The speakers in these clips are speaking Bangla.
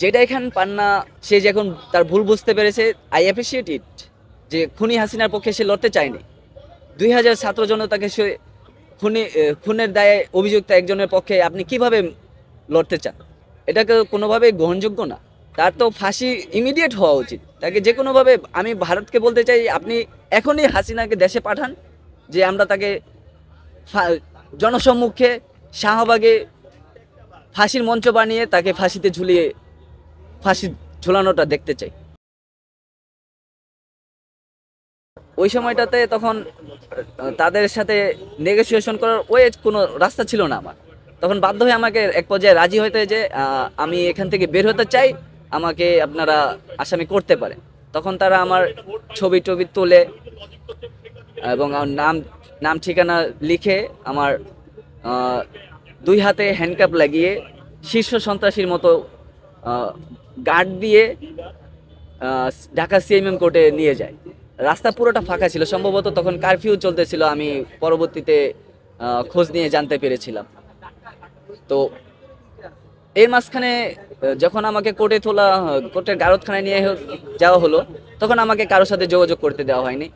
যেটা এখানে পান না, সে যখন তার ভুল বুঝতে পেরেছে, আই অ্যাপ্রিসিয়েট ইট, যে খুনি হাসিনার পক্ষে সে লড়তে চায়নি। ২,০০০ ছাত্র জনতাকে সে খুনের দায়ে অভিযুক্ত একজনের পক্ষে আপনি কিভাবে লড়তে চান? এটাকে কোনোভাবেই গ্রহণযোগ্য না। তার তো ফাঁসি ইমিডিয়েট হওয়া উচিত। তাকে যে কোনোভাবে, আমি ভারতকে বলতে চাই, আপনি এখনই হাসিনাকে দেশে পাঠান, যে আমরা তাকে জনসম্মুখে শাহবাগে ফাঁসির মঞ্চ বানিয়ে তাকে ফাঁসিতে ঝুলিয়ে ফাঁসি ঝুলানোটা দেখতে চাই। ওই সময়টাতে তখন তাদের সাথে নেগোসিয়েশন করার কোনো রাস্তা ছিল না আমার। তখন বাধ্য হয়ে আমাকে এক পর্যায়ে রাজি হইতে, যে আমি এখান থেকে বের হতে চাই, আমাকে আপনারা আসামি করতে পারেন। তখন তারা আমার ছবি টবি তুলে এবং আমার নাম নাম ঠিকানা লিখে আমার আহ, দুই হাতে হ্যান্ডকাপ লাগিয়ে শীর্ষ সন্ত্রাসীর মতো গার্ড দিয়ে ঢাকা সিএমএম কোর্টে নিয়ে যায়। রাস্তা পুরোটা ফাঁকা ছিল, সম্ভবত তখন কারফিউ চলতেছিল, আমি পরবর্তীতে খোঁজ নিয়ে জানতে পেরেছিলাম। তো এর মাঝখানে যখন আমাকে কোর্টের গারদখানায় নিয়ে যাওয়া হলো, তখন আমাকে কারোর সাথে যোগাযোগ করতে দেওয়া হয়নি।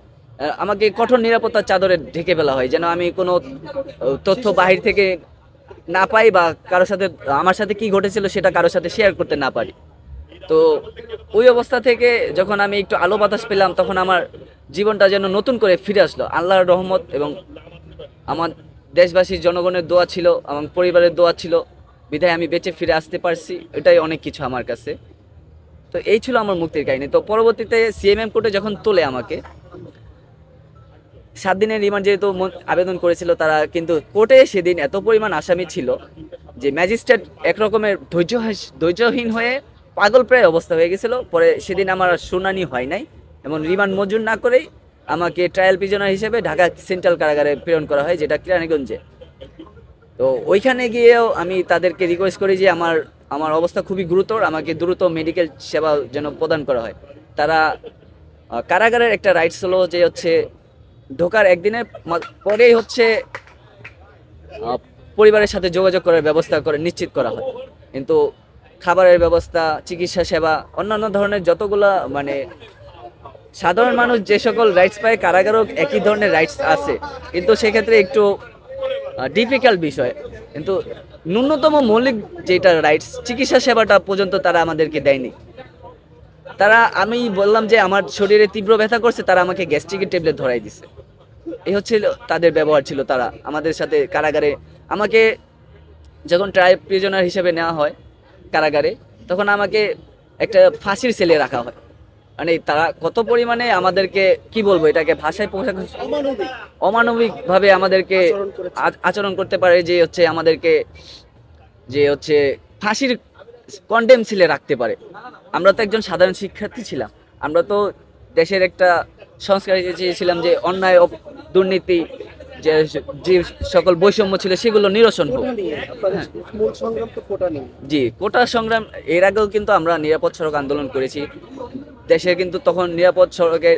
আমাকে কঠোর নিরাপত্তার চাদরে ঢেকে ফেলা হয়, যেন আমি কোনো তথ্য বাহির থেকে না পাই, বা কারোর সাথে আমার সাথে কি ঘটেছিল সেটা কারোর সাথে শেয়ার করতে না পারি। তো ওই অবস্থা থেকে যখন আমি একটু আলো বাতাস পেলাম, তখন আমার জীবনটা যেন নতুন করে ফিরে আসলো। আল্লাহর রহমত এবং আমার দেশবাসীর জনগণের দোয়া ছিল এবং পরিবারের দোয়া ছিল, বিধায় আমি বেঁচে ফিরে আসতে পারছি। এটাই অনেক কিছু আমার কাছে। তো এই ছিল আমার মুক্তির কাহিনী। তো পরবর্তীতে সিএমএম কোর্টে যখন তোলে আমাকে, 7 দিনের রিমান্ড যেহেতু আবেদন করেছিল তারা, কিন্তু কোর্টে সেদিন এত পরিমাণ আসামি ছিল যে ম্যাজিস্ট্রেট একরকমের ধৈর্যহীন হয়ে পাগল প্রায় অবস্থা হয়ে গেছিল। পরে সেদিন আমার শুনানি হয় নাই, এবং রিমান্ড মঞ্জুর না করেই আমাকে ট্রায়াল প্রিজনার হিসেবে ঢাকা সেন্ট্রাল কারাগারে প্রেরণ করা হয়, যেটা কেরানীগঞ্জে। তো ওইখানে গিয়েও আমি তাদেরকে রিকোয়েস্ট করি যে আমার আমার অবস্থা খুবই গুরুতর, আমাকে দ্রুত মেডিকেল সেবা যেন প্রদান করা হয়। তারা কারাগারের একটা রাইটস হলো যে হচ্ছে ঢোকার একদিনের পরেই হচ্ছে পরিবারের সাথে যোগাযোগ করার ব্যবস্থা করে নিশ্চিত করা হয়। কিন্তু খাবারের ব্যবস্থা, চিকিৎসা সেবা, অন্যান্য ধরনের যতগুলা মানে সাধারণ মানুষ যে সকল রাইটস পায়, কারাগারও একই ধরনের রাইটস আছে, কিন্তু সেক্ষেত্রে একটু ডিফিকাল্ট বিষয়। কিন্তু ন্যূনতম মৌলিক যেটা রাইটস, চিকিৎসা সেবাটা পর্যন্ত তারা আমাদেরকে দেয়নি। আমি বললাম যে আমার শরীরে তীব্র ব্যথা করছে, তারা আমাকে গ্যাস্ট্রিকের ট্যাবলেট ধরাই দিছে। এই হচ্ছে তাদের ব্যবহার ছিল। তারা আমাদের সাথে কারাগারে আমাকে যখন ট্রায়াল প্রিজনার হিসেবে নেওয়া হয় কারাগারে, তখন আমাকে একটা ফাঁসির সেলে রাখা হয়। মানে তারা কত পরিমাণে আমাদেরকে, কি বলবো এটাকে ভাষায় প্রকাশ, অমানবিক ভাবে আমাদেরকে আচরণ করতে পারে, যে হচ্ছে আমাদেরকে যে হচ্ছে ফাঁসির কন্ডেম সেলে রাখতে পারে। আমরা তো একজন সাধারণ শিক্ষার্থী ছিলাম, আমরা তো দেশের একটা সংস্কার চেয়েছিলাম, যে অন্যায় দুর্নীতি, যে যে সকল বৈষম্য ছিল সেগুলো নিরসন হোক। হ্যাঁ, জি, কোটা সংগ্রাম। এর আগেও কিন্তু আমরা নিরাপদ সড়ক আন্দোলন করেছি দেশে, কিন্তু তখন নিরাপদ সড়কের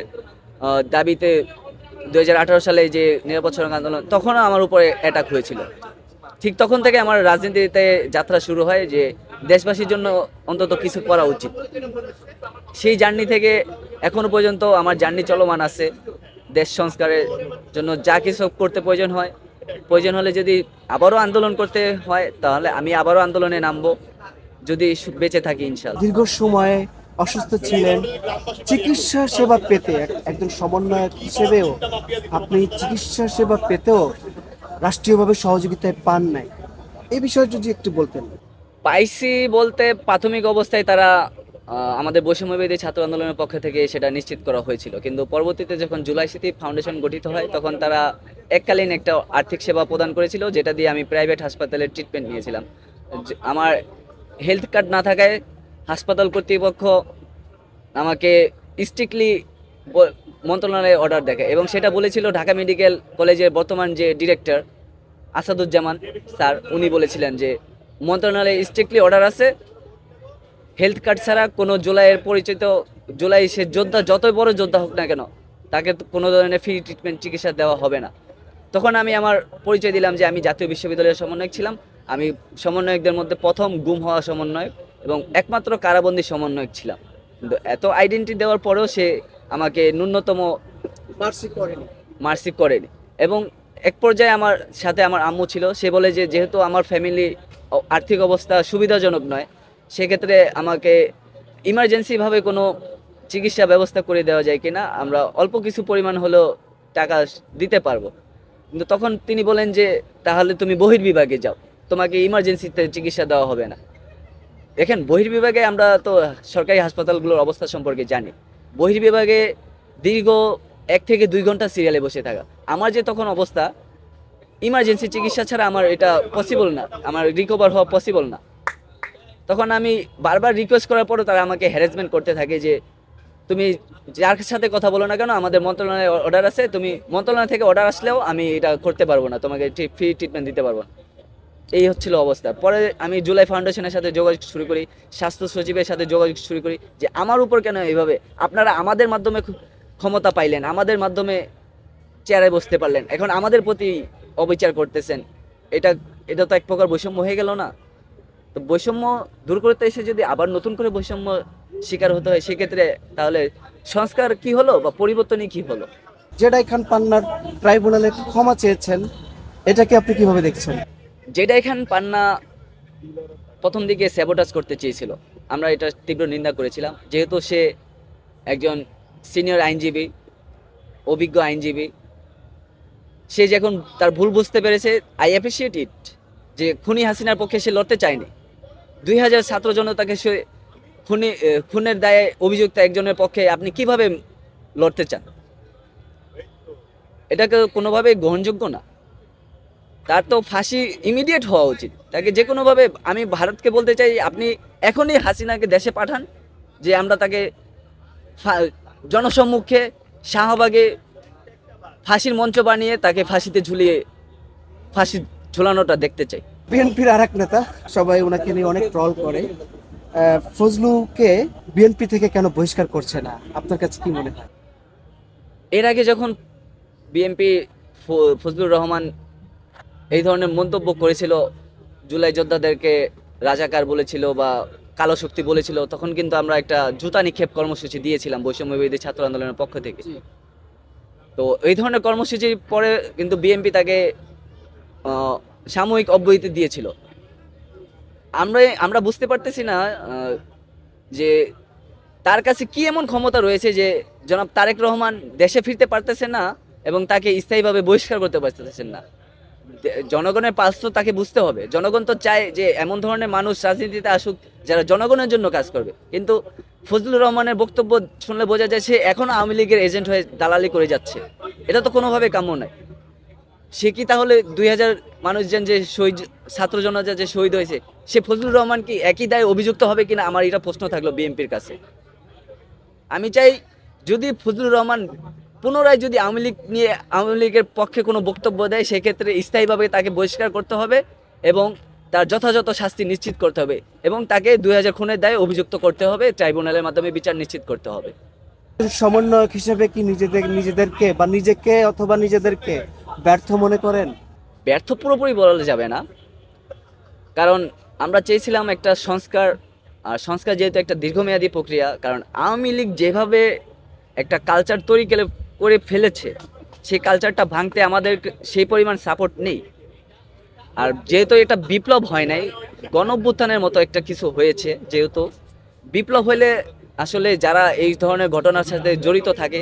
দাবিতে 2018 সালে যে নিরাপদ সড়ক আন্দোলন, তখনও আমার উপরে অ্যাটাক হয়েছিল। ঠিক তখন থেকে আমার রাজনীতিতে যাত্রা শুরু হয়, যে দেশবাসীর জন্য অন্তত কিছু করা উচিত। সেই জার্নি থেকে এখনো পর্যন্ত আমার জার্নি চলমান আছে। দেশ সংস্কারের জন্য যা কিছু করতে প্রয়োজন হলে যদি আবারও আন্দোলন করতে হয়, তাহলে আমি আবারও আন্দোলনে নামবো, যদি বেঁচে থাকি ইনশাল্লাহ। দীর্ঘ সময় অসুস্থ ছিলেন, চিকিৎসা সেবা পেতে একজন সমন্বয়ক হিসেবেও আপনি চিকিৎসা সেবা পেতেও রাষ্ট্রীয়ভাবে সহযোগিতায় পান নাই, এই বিষয়ে যদি একটু বলতেন। পাইছি বলতে, প্রাথমিক অবস্থায় তারা আমাদের বৈষম্যবিরোধী ছাত্র আন্দোলনের পক্ষ থেকে সেটা নিশ্চিত করা হয়েছিল, কিন্তু পরবর্তীতে যখন জুলাই স্মৃতি ফাউন্ডেশন গঠিত হয়, তখন তারা এককালীন একটা আর্থিক সেবা প্রদান করেছিল, যেটা দিয়ে আমি প্রাইভেট হাসপাতালে ট্রিটমেন্ট নিয়েছিলাম। আমার হেলথ কার্ড না থাকায় হাসপাতাল কর্তৃপক্ষ আমাকে স্ট্রিক্টলি মন্ত্রণালয়ে অর্ডার দেখে, এবং সেটা বলেছিল ঢাকা মেডিকেল কলেজের বর্তমান যে ডিরেক্টর আসাদুজ্জামান স্যার, উনি বলেছিলেন যে মন্ত্রণালয়ে স্ট্রিক্টলি অর্ডার আছে, হেলথ কার্ড ছাড়া কোনো জুলাই সে যোদ্ধা, যতই বড় যোদ্ধা হোক না কেন, তাকে কোনো ধরনের ফ্রি ট্রিটমেন্ট চিকিৎসা দেওয়া হবে না। তখন আমি আমার পরিচয় দিলাম যে আমি জাতীয় বিশ্ববিদ্যালয়ের সমন্বয়ক ছিলাম। আমি সমন্বয়কদের মধ্যে প্রথম গুম হওয়া সমন্বয়ক, এবং একমাত্র কারাবন্দী সমন্বয়ক ছিলাম। কিন্তু এত আইডেন্টিটি দেওয়ার পরেও সে আমাকে ন্যূনতম মার্সি করেনি। এবং এক পর্যায়ে আমার সাথে আমার আম্মু ছিল, সে বলে যে যেহেতু আমার ফ্যামিলি আর্থিক অবস্থা সুবিধাজনক নয়, সেক্ষেত্রে আমাকে ইমার্জেন্সিভাবে কোনো চিকিৎসা ব্যবস্থা করে দেওয়া যায় কিনা, আমরা অল্প কিছু পরিমাণ হলেও টাকা দিতে পারবো। কিন্তু তখন তিনি বলেন যে তাহলে তুমি বহির্বিভাগে যাও, তোমাকে ইমার্জেন্সিতে চিকিৎসা দেওয়া হবে না। দেখেন, বহির্বিভাগে আমরা তো সরকারি হাসপাতালগুলোর অবস্থা সম্পর্কে জানি। বহির্বিভাগে দীর্ঘ 1 থেকে 2 ঘন্টা সিরিয়ালে বসে থাকা, আমার যে তখন অবস্থা, ইমার্জেন্সি চিকিৎসা ছাড়া আমার এটা পসিবল না, আমার রিকভার হওয়া পসিবল না। তখন আমি বারবার রিকোয়েস্ট করার পরও তারা আমাকে হ্যারাসমেন্ট করতে থাকে যে তুমি যার সাথে কথা বলো না কেন, আমাদের মন্ত্রণালয়ে অর্ডার আছে, তুমি মন্ত্রণালয় থেকে অর্ডার আসলেও আমি এটা করতে পারবো না, তোমাকে ফ্রি ট্রিটমেন্ট দিতে পারবো না। এই হচ্ছিল অবস্থা। পরে আমি জুলাই ফাউন্ডেশনের সাথে যোগাযোগ শুরু করি, স্বাস্থ্য সচিবের সাথে যোগাযোগ শুরু করি যে আমার উপর কেন এইভাবে, আপনারা আমাদের মাধ্যমে ক্ষমতা পাইলেন, আমাদের মাধ্যমে চেয়ারে বসতে পারলেন, এখন আমাদের প্রতি অবিচার করতেছেন, এটা এটা তো এক প্রকার বৈষম্য হয়ে গেল না? তো বৈষম্য দূর করতে এসে যদি আবার নতুন করে বৈষম্য শিকার হতে হয়, সেক্ষেত্রে তাহলে সংস্কার কি হলো বা পরিবর্তনই কি হলো? জেডাই খান পান্নার ট্রাইব্যুনালে ক্ষমা চেয়েছেন, এটাকে আপনি কিভাবে দেখছেন? যেটা এখান পান্না প্রথম দিকে স্যাবোটাজ করতে চেয়েছিল, আমরা এটা তীব্র নিন্দা করেছিলাম। যেহেতু সে একজন সিনিয়র আইনজীবী, অভিজ্ঞ আইনজীবী, সে যখন তার ভুল বুঝতে পেরেছে, আই অ্যাপ্রিসিয়েট ইট, যে খুনি হাসিনার পক্ষে সে লড়তে চায়নি। 2000 ছাত্র জনতাকে সে খুনের দায়ে অভিযুক্ত একজনের পক্ষে আপনি কিভাবে লড়তে চান? এটাকে কোনোভাবে গ্রহণযোগ্য না। তার তো ফাঁসি ইমিডিয়েট হওয়া উচিত, তাকে যে কোনোভাবে। আমি ভারতকে বলতে চাই, আপনি এখনই হাসিনাকে দেশে পাঠান, যে আমরা তাকে জনসম্মুখে শাহবাগে ফাঁসির মঞ্চ বানিয়ে তাকে ফাঁসিতে ঝুলিয়ে ফাঁসি ঝুলানোটা দেখতে চাই। বিএনপির আর এক নেতা, সবাই ওনাকে নিয়ে অনেক ট্রল করে, ফজলুকে বিএনপি থেকে কেন বহিষ্কার করছে না, আপনার কাছে কি মনে হয়? এর আগে যখন বিএনপি ফজলুর রহমান এই ধরনের মন্তব্য করেছিল, জুলাই যোদ্ধাদেরকে রাজাকার বলেছিল বা কালো শক্তি বলেছিল, তখন কিন্তু আমরা একটা জুতা নিক্ষেপ কর্মসূচি দিয়েছিলাম বৈষম্য বিরোধী ছাত্র আন্দোলনের পক্ষ থেকে। তো এই ধরনের কর্মসূচির পরে কিন্তু বিএনপি তাকে সাময়িক অব্যাহতি দিয়েছিল। আমরা বুঝতে পারতেছি না যে তার কাছে কি এমন ক্ষমতা রয়েছে যে জনাব তারেক রহমান দেশে ফিরতে পারতেছে না এবং তাকে স্থায়ীভাবে বহিষ্কার করতে পারতেছেন না। জনগণের পাশ তো তাকে বুঝতে হবে। জনগণ তো চায় যে এমন ধরনের মানুষ রাজনীতিতে আসুক যারা জনগণের জন্য কাজ করবে। কিন্তু ফজলুর রহমানের বক্তব্য শুনলে বোঝা যায় সে এখনো আওয়ামী লীগের এজেন্ট হয়ে দালালি করে যাচ্ছে। এটা তো কোনোভাবে কাম্য নয়। সে কি তাহলে 2000 মানুষজন যে শহীদ, ছাত্র জনতা যে শহীদ হয়েছে, সে ফজলুর রহমান কি একই দায়ে অভিযুক্ত হবে কিনা, আমার এটা প্রশ্ন থাকলো বিএনপির কাছে। আমি চাই যদি ফজলুর রহমান পুনরায় যদি আওয়ামী লীগ নিয়ে আওয়ামী লীগের পক্ষে কোনো বক্তব্য দেয়, সেক্ষেত্রে স্থায়ীভাবে তাকে বহিষ্কার করতে হবে এবং তার যথাযথ শাস্তি নিশ্চিত করতে হবে এবং তাকে 2000 খুনের দায়ে অভিযুক্ত করতে হবে, ট্রাইব্যুনালের মাধ্যমে বিচার নিশ্চিত করতে হবে। সমন্বয়ক হিসেবে কি নিজেদেরকে বা নিজেকে অথবা নিজেদেরকে ব্যর্থ মনে করেন? ব্যর্থ পুরোপুরি বলা যাবে না, কারণ আমরা চেয়েছিলাম একটা সংস্কার, আর সংস্কার যেহেতু একটা দীর্ঘমেয়াদী প্রক্রিয়া, কারণ আওয়ামী লীগ যেভাবে একটা কালচার তৈরি করে ফেলেছে, সেই কালচারটা ভাঙতে আমাদের সেই পরিমাণ সাপোর্ট নেই। আর যেহেতু এটা বিপ্লব হয় নাই, গণঅভ্যুত্থানের মতো একটা কিছু হয়েছে, যেহেতু বিপ্লব হলে আসলে যারা এই ধরনের ঘটনার সাথে জড়িত থাকে,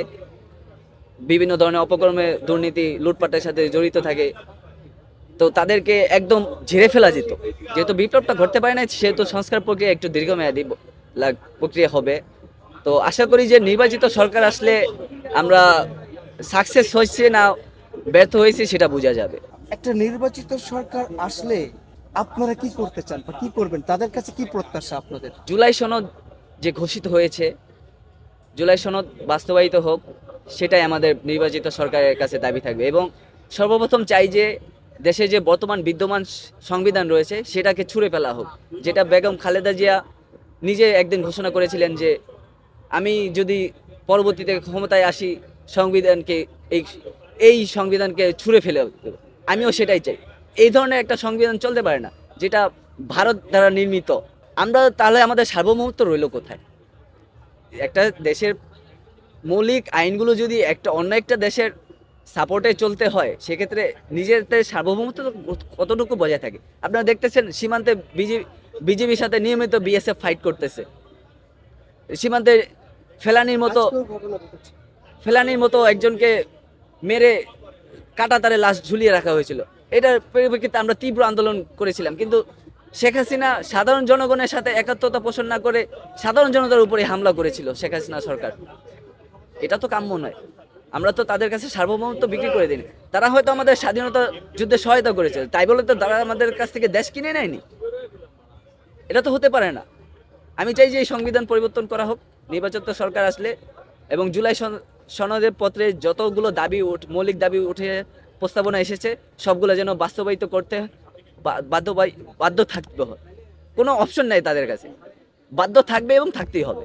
বিভিন্ন ধরনের অপকর্মে, দুর্নীতি, লুটপাটের সাথে জড়িত থাকে, তো তাদেরকে একদম ঝেড়ে ফেলা যেত। যেহেতু বিপ্লবটা ঘটতে পারে না, সেহেতু সংস্কার প্রক্রিয়া একটু দীর্ঘমেয়াদী প্রক্রিয়া হবে। তো আশা করি যে নির্বাচিত সরকার আসলে আমরা সাকসেস হয়েছে না ব্যর্থ হয়েছে সেটা বোঝা যাবে। একটা নির্বাচিত সরকার আসলে আপনারা কি করতে চান বা কি করবেন, তাদের কাছে কি প্রত্যাশা আপনাদের? জুলাই সনদ যে ঘোষিত হয়েছে, জুলাই সনদ বাস্তবায়িত হোক, সেটাই আমাদের নির্বাচিত সরকারের কাছে দাবি থাকবে। এবং সর্বপ্রথম চাই যে দেশে যে বর্তমান বিদ্যমান সংবিধান রয়েছে সেটাকে ছুঁড়ে ফেলা হোক, যেটা বেগম খালেদা জিয়া নিজে একদিন ঘোষণা করেছিলেন যে আমি যদি পরবর্তীতে ক্ষমতায় আসি, সংবিধানকে এই সংবিধানকে ছুঁড়ে ফেলে দেব। আমিও সেটাই চাই। এই ধরনের একটা সংবিধান চলতে পারে না যেটা ভারত দ্বারা নির্মিত, আমরা তাহলে আমাদের সার্বভৌমত্ব রইল কোথায়? একটা দেশের মৌলিক আইনগুলো যদি একটা অন্য একটা দেশের সাপোর্টে চলতে হয়, সেক্ষেত্রে নিজেদের সার্বভৌমত্ব কতটুকু বজায় থাকে? আপনারা দেখতেছেন সীমান্তে বিজেপির সাথে নিয়মিত বিএসএফ ফাইট করতেছে। সীমান্তে ফেলানির মতো আজকেও ঘটনা ঘটেছে। ফেলানির মতো একজনকে মেরে কাঁটাতারে লাশ ঝুলিয়ে রাখা হয়েছিল। এটার পরিপ্রেক্ষিতে আমরা তীব্র আন্দোলন করেছিলাম, কিন্তু শেখ হাসিনা সাধারণ জনগণের সাথে একাত্মতা পোষণ না করে সাধারণ জনতার উপরে হামলা করেছিল শেখ হাসিনা সরকার। এটা তো কাম্য নয়। আমরা তো তাদের কাছে সার্বভৌমত্ব বিক্রি করে দিই। তারা হয়তো আমাদের স্বাধীনতা যুদ্ধে সহায়তা করেছে, তাই বলে তো তারা আমাদের কাছ থেকে দেশ কিনে নেয়নি। এটা তো হতে পারে না। আমি চাই যে এই সংবিধান পরিবর্তন করা হোক, নির্বাচিত সরকার আসলে, এবং জুলাই সনদের পত্রে যতগুলো মৌলিক দাবি উঠে প্রস্তাবনা এসেছে সবগুলো যেন বাস্তবায়িত করতে বাধ্য থাকতে হয়। কোনো অপশন নেই তাদের কাছে, বাধ্য থাকবে এবং থাকতেই হবে।